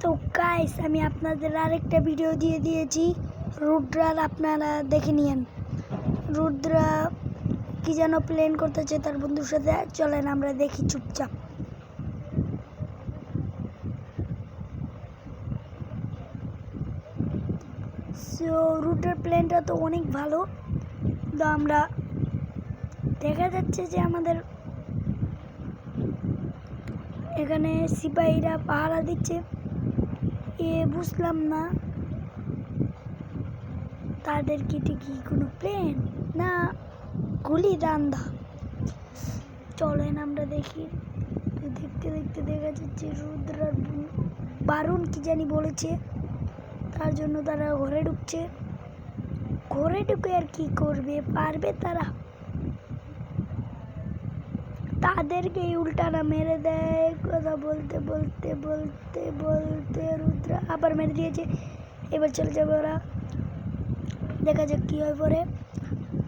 তো গাইস আমি আপনাদের আরেকটা ভিডিও দিয়ে দিয়েছি রুদ্রার, আপনারা দেখে নিয়েন। রুদ্রা কি যেন প্ল্যান করতেছে তার বন্ধুর সাথে, চলেন আমরা দেখি চুপচাপ। সো রুদ্রার প্ল্যানটা তো অনেক ভালো। তো আমরা দেখা যাচ্ছে যে আমাদের এখানে সিপাহীরা পাহারা দিচ্ছে। বুঝলাম না তাদের কি কোনো প্ল্যান না গুলি রান্দা। চলেন আমরা দেখি। দেখতে দেখতে দেখা যাচ্ছে রুদ্রার বারুণ কি জানি বলেছে, তার জন্য তারা ঘরে ঢুকছে। ঘরে ঢুকে আর কি করবে, পারবে তারা? তাদেরকে উল্টানা মেরে দেয়। কথা বলতে বলতে বলতে বলতে রুদ্রা আবার মেরে দিয়েছে। এবার চলে যাবে ওরা, দেখা যাক কি হয় পরে,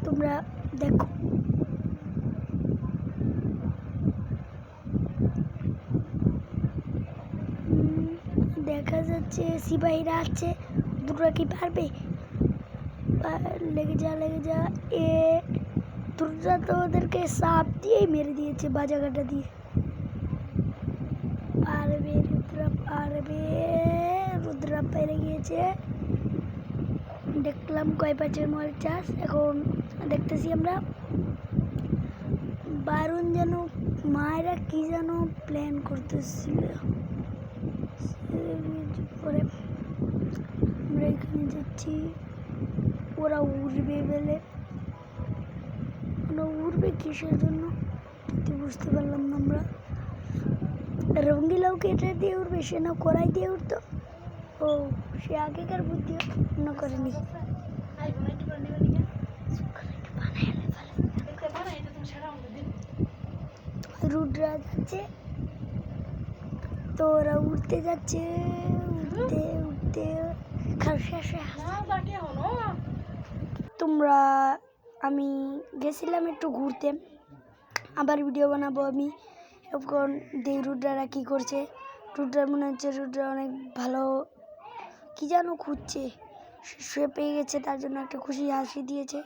তোমরা দেখো। দেখা যাচ্ছে সিপাহীরা আছে, দুটো কি পারবে? লেগে যা দুর্গা তো ওদেরকে সাপ দিয়েই মেরে দিয়েছে, বাজা কাটা দিয়ে। পারবে রুদ্রা, পারবে। রুদ্রা পেরে গিয়েছে। দেখলাম কয় পাঁচের মরে চাষ। এখন দেখতেছি আমরা বারুণ যেন মায়েরা কি যেন প্ল্যান করতেছিল। পরে আমরা এখানে যাচ্ছি, ওরা উড়বে বলে। ওরা উড়বে কিসের জন্য বুঝতে পারলাম না আমরা। রঙ্গিলাওকে এটা দিয়ে উঠবে, সে না কড়াই দিয়ে উঠতো। ও সে আগেকার বুদ্ধি অন্য করেনি। রুদ্রা যাচ্ছে, তো ওরা উঠতে যাচ্ছে, উঠতে উঠতে তোমরা আমি গেছিলাম একটু ঘুরতে, আবার ভিডিও বানাবো আমি। এখন দেই রুদ্রারা কী করছে। রুদ্রার মনে হচ্ছে রুদ্রা অনেক ভালো কি যেন খুঁজছে, সে পেয়ে গেছে, তার জন্য একটা খুশি হাসি দিয়েছে।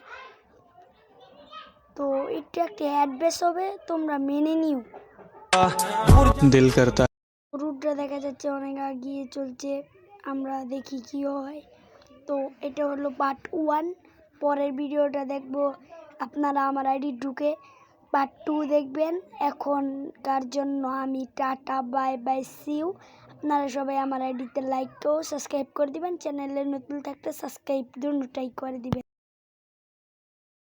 তো একটু একটা অ্যাডভাইস হবে, তোমরা মেনে নিও। দিল করতা। রুদ্রা দেখা যাচ্ছে অনেক এগিয়ে চলছে, আমরা দেখি কি হয়। তো এটা হলো পার্ট 1। পরের ভিডিওটা দেখবো আপনারা আমার আইডি ঢুকে পার্ট 2 দেখবেন। এখনকার জন্য আমি tata, bye bye, see you. আপনারা সবাই আমার আইডিতে লাইক ও সাবস্ক্রাইব করে দিবেন। চ্যানেলে নতুন থাকলে সাবস্ক্রাইব দুটোটাই করে দিবেন।